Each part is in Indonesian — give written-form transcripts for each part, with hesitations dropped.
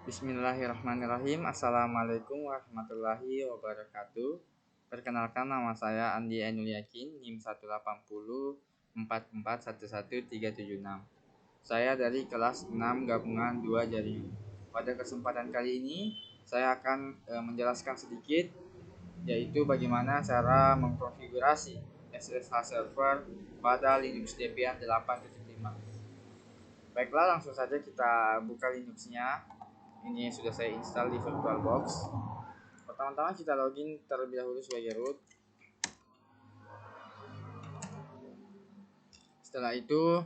Bismillahirrahmanirrahim. Assalamualaikum warahmatullahi wabarakatuh. Perkenalkan, nama saya Andi Ainul Yakin, NIM 18044111376. Saya dari kelas 6 gabungan 2 jaringan. Pada kesempatan kali ini saya akan menjelaskan sedikit, yaitu bagaimana cara mengkonfigurasi SSH server pada Linux Debian 8.5. Baiklah, langsung saja kita buka Linux-nya. Ini sudah saya install di VirtualBox. Pertama-tama kita login terlebih dahulu sebagai root. Setelah itu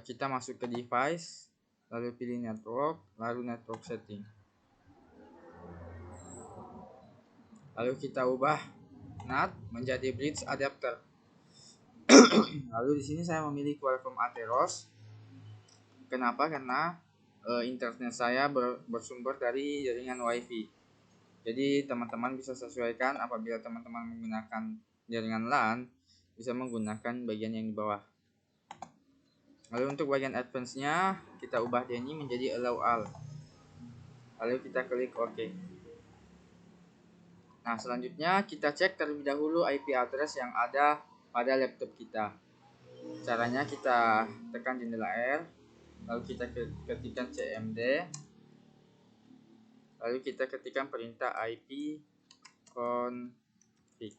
kita masuk ke device, lalu pilih network, lalu network setting. Lalu kita ubah NAT menjadi bridge adapter. Lalu di sini saya memilih Qualcomm Atheros. Kenapa? Karena internet saya bersumber dari jaringan WiFi. Jadi teman-teman bisa sesuaikan. Apabila teman-teman menggunakan jaringan LAN, bisa menggunakan bagian yang di bawah. Lalu untuk bagian advance-nya kita ubah ini menjadi allow all. Lalu kita klik OK. Nah, selanjutnya kita cek terlebih dahulu IP address yang ada pada laptop kita. Caranya kita tekan jendela R, lalu kita ketikkan cmd, lalu kita ketikkan perintah IP config.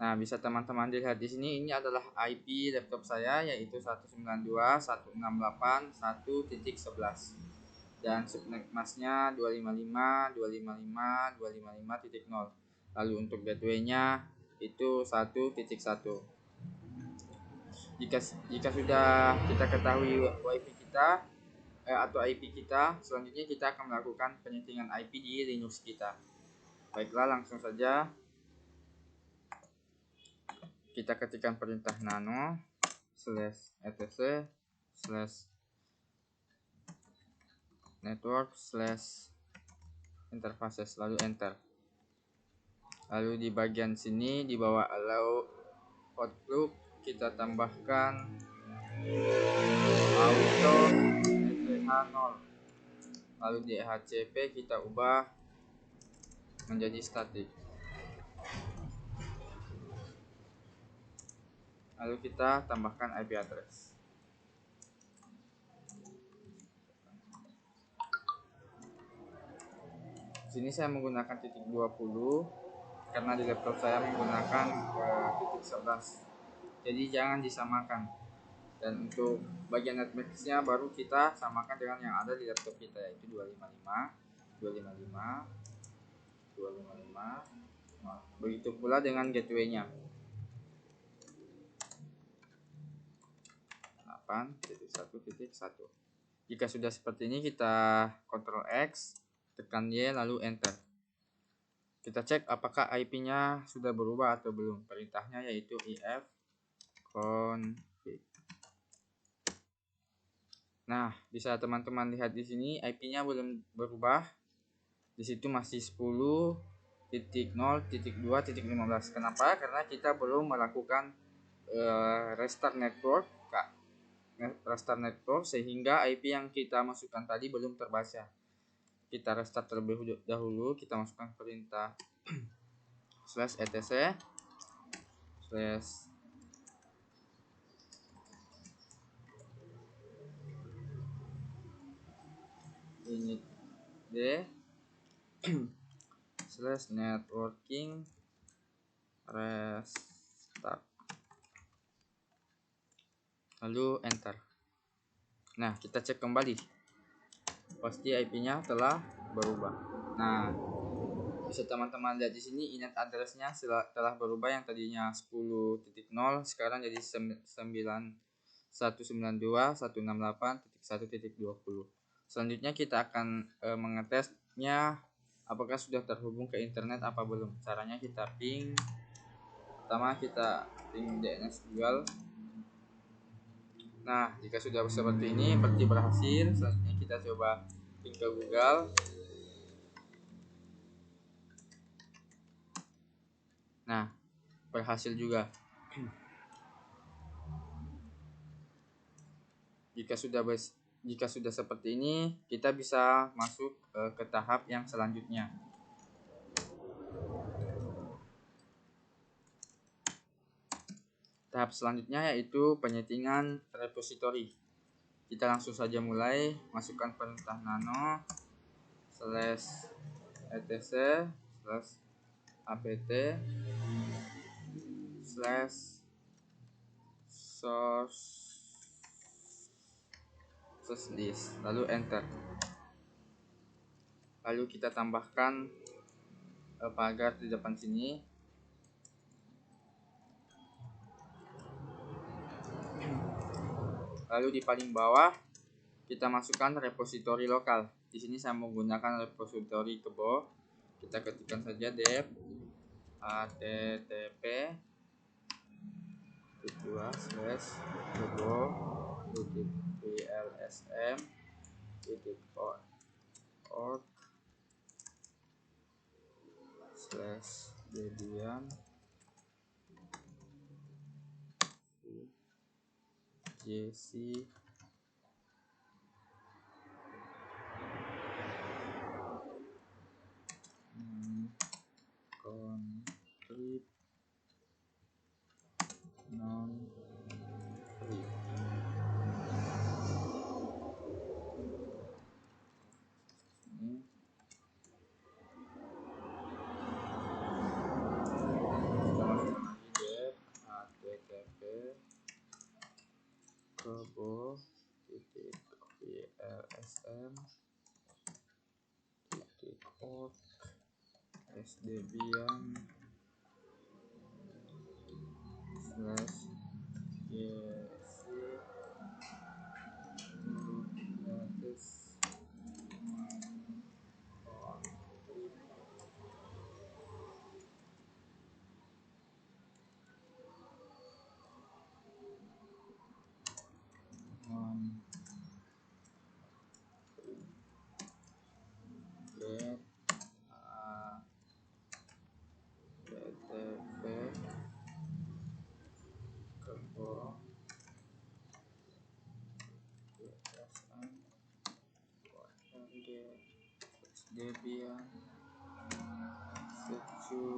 Nah, bisa teman-teman dilihat di sini, ini adalah IP laptop saya, yaitu 192.168.1.11 dan subnet masknya 255.255.255.0. Lalu untuk gateway-nya itu 1.1. Jika sudah kita ketahui WiFi kita atau IP kita, selanjutnya kita akan melakukan penyetingan IP di Linux kita. Baiklah, langsung saja kita ketikkan perintah nano /etc/ network /interfaces, lalu enter. Lalu di bagian sini di bawah allow outlook kita tambahkan auto /0, lalu di HCP kita ubah menjadi static. Lalu kita tambahkan IP address. Sini saya menggunakan titik 20 karena di laptop saya menggunakan titik 11. Jadi jangan disamakan. Dan untuk bagian netmax-nya baru kita samakan dengan yang ada di laptop kita, yaitu 255. Nah, begitu pula dengan gateway-nya 8.1.1. Jika sudah seperti ini, kita Ctrl X, tekan Y, lalu enter. Kita cek apakah IP-nya sudah berubah atau belum. Perintahnya yaitu if config. Nah, bisa teman-teman lihat di sini IP-nya belum berubah. Di situ masih 10.0.2.15. Kenapa? Karena kita belum melakukan restart network, sehingga IP yang kita masukkan tadi belum terbaca. Kita restart terlebih dahulu, kita masukkan perintah /etc/ init d /networking restart, lalu enter. Nah, kita cek kembali, pasti IP-nya telah berubah. Nah, bisa teman-teman lihat di sini init address-nya telah berubah, yang tadinya 10.0 sekarang jadi 9192.168.1.20. Selanjutnya kita akan mengetesnya apakah sudah terhubung ke internet apa belum. Caranya kita ping. Pertama kita ping DNS Google. Nah, jika sudah seperti ini berarti berhasil. Selanjutnya kita coba ping ke Google. Nah, berhasil juga. Jika sudah Jika sudah seperti ini, kita bisa masuk ke tahap yang selanjutnya. Tahap selanjutnya yaitu penyetingan repository. Kita langsung saja mulai, masukkan perintah nano /etc /apt /source/list, lalu enter. Lalu kita tambahkan pagar di depan sini. Lalu di paling bawah kita masukkan repository lokal. Di sini saya menggunakan repository kebo. Kita ketikkan saja dev http://blsm.org/debian jc konflik non free. Ini kita masukkan lagi dev Debian security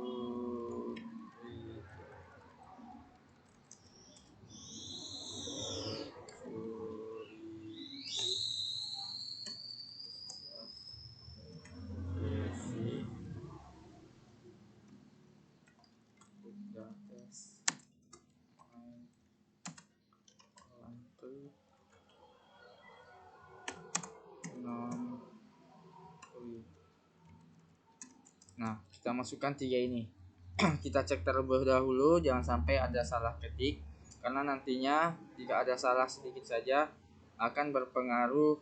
Nah, kita masukkan 3 ini. Kita cek terlebih dahulu, jangan sampai ada salah ketik, karena nantinya jika ada salah sedikit saja akan berpengaruh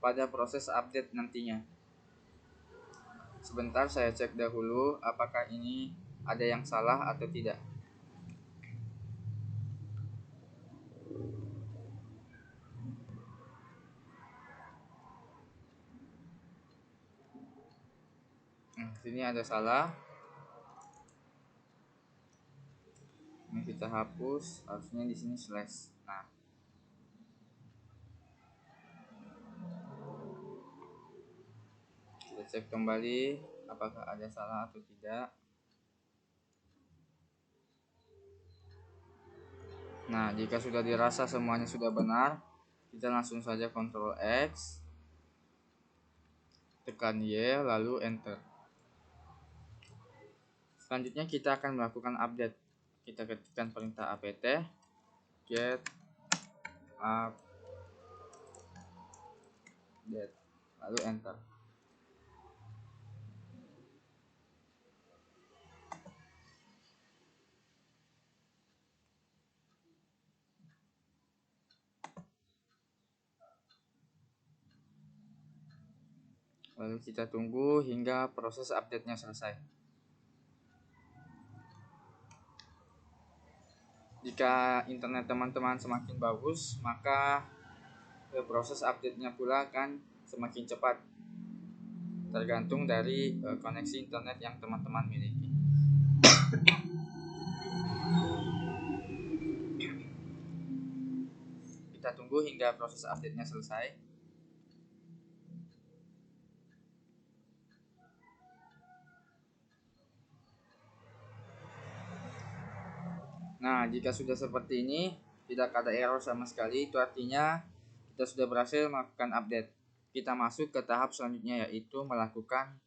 pada proses update nantinya. Sebentar, saya cek dahulu apakah ini ada yang salah atau tidak. Sini ada salah. Ini kita hapus, harusnya di sini slash. Nah, kita cek kembali apakah ada salah atau tidak. Nah, jika sudah dirasa semuanya sudah benar, kita langsung saja Ctrl X, tekan Y, lalu enter. Selanjutnya kita akan melakukan update. Kita ketikkan perintah apt get update, lalu enter. Lalu kita tunggu hingga proses update-nya selesai. Jika internet teman-teman semakin bagus, maka proses update-nya pula akan semakin cepat, tergantung dari koneksi internet yang teman-teman miliki. Kita tunggu hingga proses update-nya selesai. Nah, jika sudah seperti ini, tidak ada error sama sekali, itu artinya kita sudah berhasil melakukan update. Kita masuk ke tahap selanjutnya, yaitu melakukan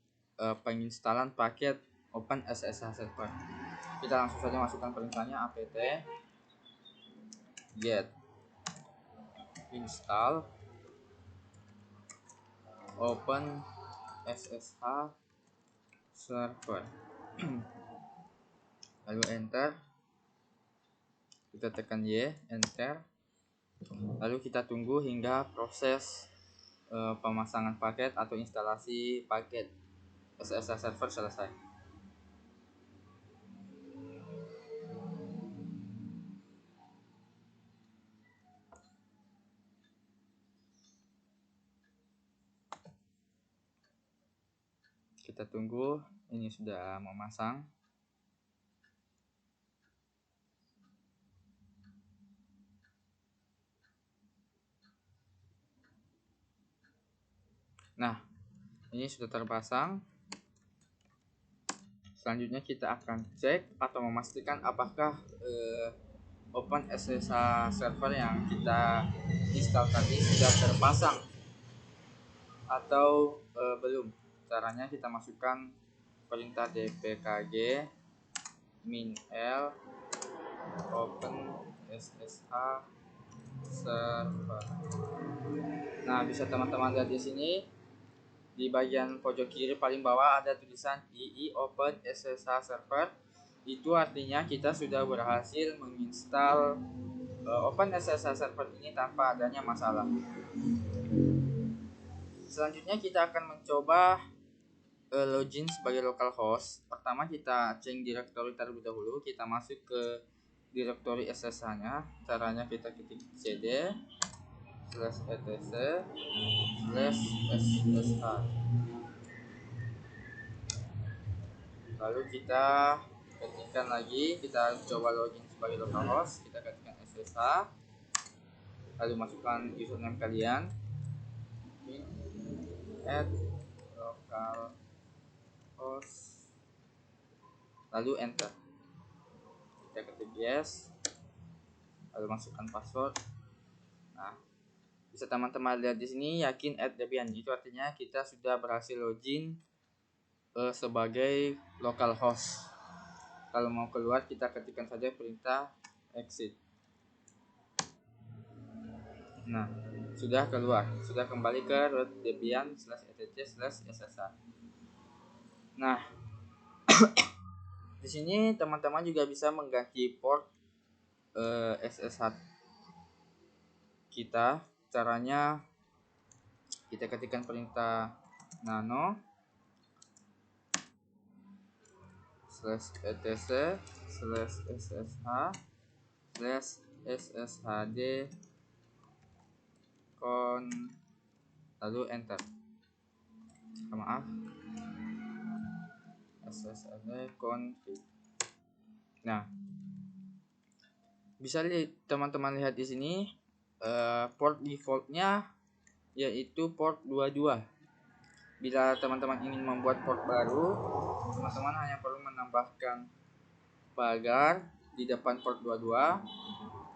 penginstalan paket OpenSSH Server. Kita langsung saja masukkan perintahnya apt get install OpenSSH Server. Lalu enter, kita tekan Y, enter. Lalu kita tunggu hingga proses pemasangan paket atau instalasi paket SSH server selesai. Kita tunggu, ini sudah memasang. Nah, ini sudah terpasang. Selanjutnya kita akan cek atau memastikan apakah OpenSSH server yang kita install tadi sudah terpasang atau belum. Caranya kita masukkan perintah dpkg -l OpenSSH server. Nah, bisa teman-teman lihat di sini di bagian pojok kiri paling bawah ada tulisan II OpenSSH server. Itu artinya kita sudah berhasil menginstal OpenSSH server ini tanpa adanya masalah. Selanjutnya kita akan mencoba login sebagai localhost. Pertama kita change directory terlebih dahulu. Kita masuk ke directory SSH-nya. Caranya kita ketik cd /etc/ssh. Lalu kita ketikkan lagi, kita coba login sebagai localhost. Kita ketikkan SSH, lalu masukkan username kalian, @localhost, lalu enter. Kita ketik yes, lalu masukkan password. Nah, bisa teman-teman lihat di sini yakin @debian, itu artinya kita sudah berhasil login sebagai localhost. Kalau mau keluar kita ketikkan saja perintah exit. Nah, sudah keluar, sudah kembali ke root debian/etc/ssh. Nah, di sini teman-teman juga bisa mengganti port SSH kita. Caranya kita ketikkan perintah nano /etc/ssh/sshd con, lalu enter. Maaf, sshd config. Nah, bisa teman-teman lihat di sini port defaultnya yaitu port 22. Bila teman-teman ingin membuat port baru, teman-teman hanya perlu menambahkan pagar di depan port 22,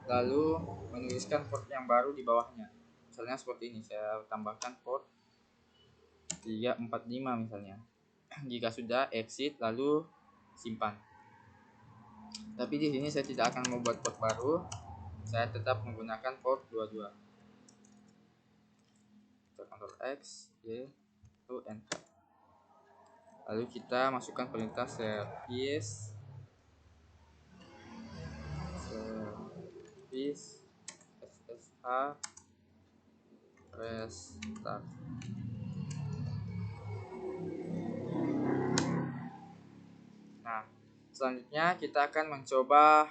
lalu menuliskan port yang baru di bawahnya. Misalnya seperti ini, saya tambahkan port 345 misalnya. Jika sudah, exit lalu simpan. Tapi di sini saya tidak akan membuat port baru, saya tetap menggunakan port 22. Ctrl X, Y, lalu enter. Lalu kita masukkan perintah service SSH restart. Nah, selanjutnya kita akan mencoba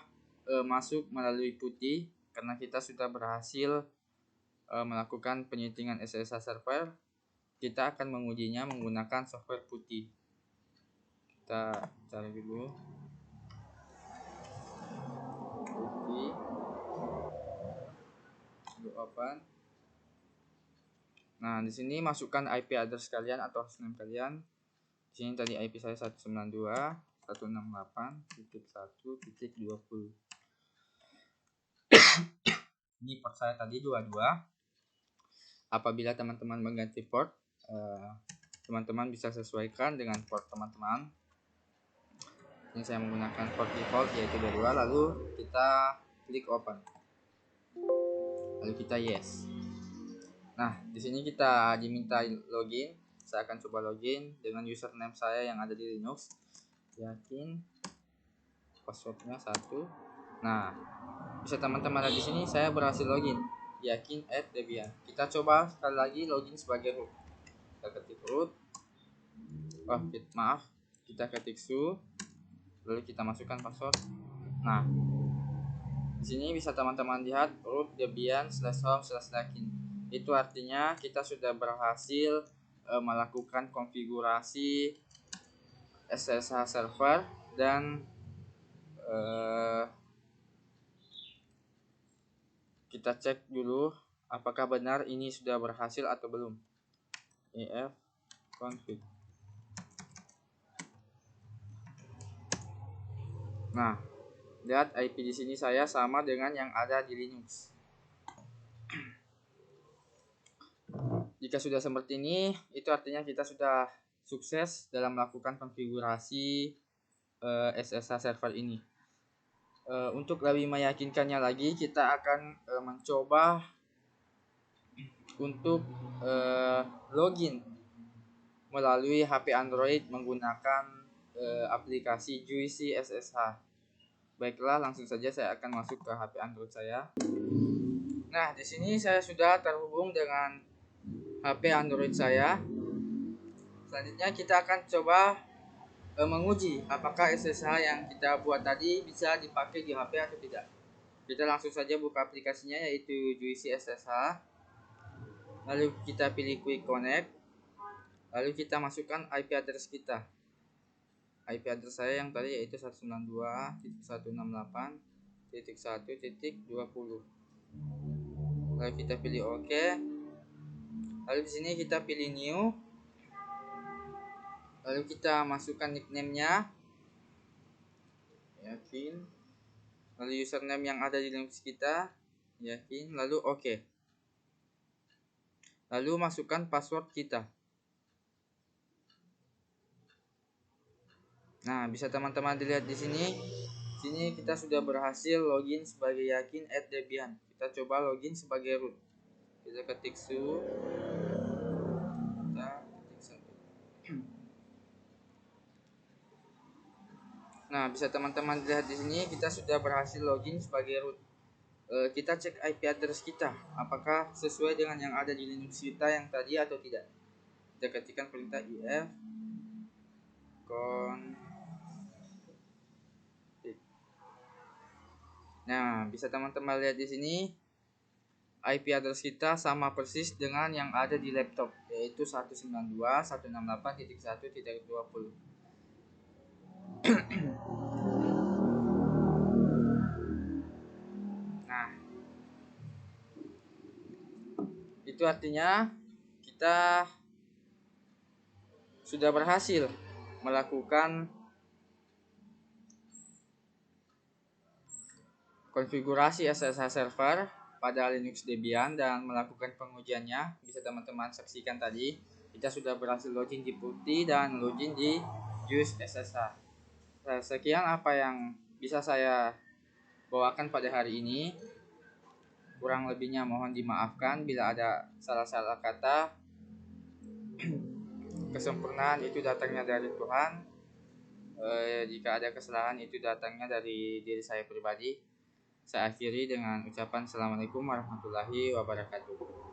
masuk melalui putih karena kita sudah berhasil melakukan penyetingan SSH server. Kita akan mengujinya menggunakan software putih. Kita cari dulu putih, lalu open. Nah, di sini masukkan IP address kalian atau hostname kalian. Di sini tadi IP saya 192.168.1.20. Ini port saya tadi 22. Apabila teman-teman mengganti port, teman-teman bisa sesuaikan dengan port teman-teman. Ini saya menggunakan port default yaitu 22, lalu kita klik open. Lalu kita yes. Nah, di sini kita diminta login. Saya akan coba login dengan username saya yang ada di Linux. Yakin. Passwordnya 1. Nah, bisa teman-teman lihat di sini saya berhasil login. Yakin @debian. Kita coba sekali lagi login sebagai root. Kita ketik root. Maaf. Kita ketik su. Lalu kita masukkan password. Nah, di sini bisa teman-teman lihat root debian/home/yakin. Itu artinya kita sudah berhasil melakukan konfigurasi SSH server dan kita cek dulu apakah benar ini sudah berhasil atau belum. ef config. Nah, lihat IP di sini saya sama dengan yang ada di Linux. Jika sudah seperti ini, itu artinya kita sudah sukses dalam melakukan konfigurasi SSH server ini. Untuk lebih meyakinkannya lagi, kita akan mencoba untuk login melalui HP Android menggunakan aplikasi Juicy SSH. Baiklah, langsung saja saya akan masuk ke HP Android saya. Nah, di sini saya sudah terhubung dengan HP Android saya. Selanjutnya kita akan coba menguji apakah SSH yang kita buat tadi bisa dipakai di HP atau tidak. Kita langsung saja buka aplikasinya yaitu Juicy SSH. Lalu kita pilih Quick Connect. Lalu kita masukkan IP address kita. IP address saya yang tadi yaitu 192.168.1.20. Lalu kita pilih OK. Lalu di sini kita pilih New. Lalu kita masukkan nickname-nya. Yakin. Lalu username yang ada di Linux kita. Yakin. Lalu OK. Lalu masukkan password kita. Nah, bisa teman-teman dilihat di sini. Sini kita sudah berhasil login sebagai Yakin @debian. Kita coba login sebagai root. Kita ketik su. Kita ketik 1. Nah, bisa teman-teman lihat di sini kita sudah berhasil login sebagai root. Kita cek IP address kita, apakah sesuai dengan yang ada di Linux kita yang tadi atau tidak. Kita ketikkan perintah if config. Nah, bisa teman-teman lihat di sini IP address kita sama persis dengan yang ada di laptop, yaitu 192.168.1.20. Nah, itu artinya kita sudah berhasil melakukan konfigurasi SSH server pada Linux Debian dan melakukan pengujiannya. Bisa teman-teman saksikan tadi, kita sudah berhasil login di PuTTY dan login di Juicy SSH. Sekian apa yang bisa saya bawakan pada hari ini. Kurang lebihnya mohon dimaafkan bila ada salah-salah kata. Kesempurnaan itu datangnya dari Tuhan. Jika ada kesalahan itu datangnya dari diri saya pribadi. Saya akhiri dengan ucapan Assalamualaikum warahmatullahi wabarakatuh.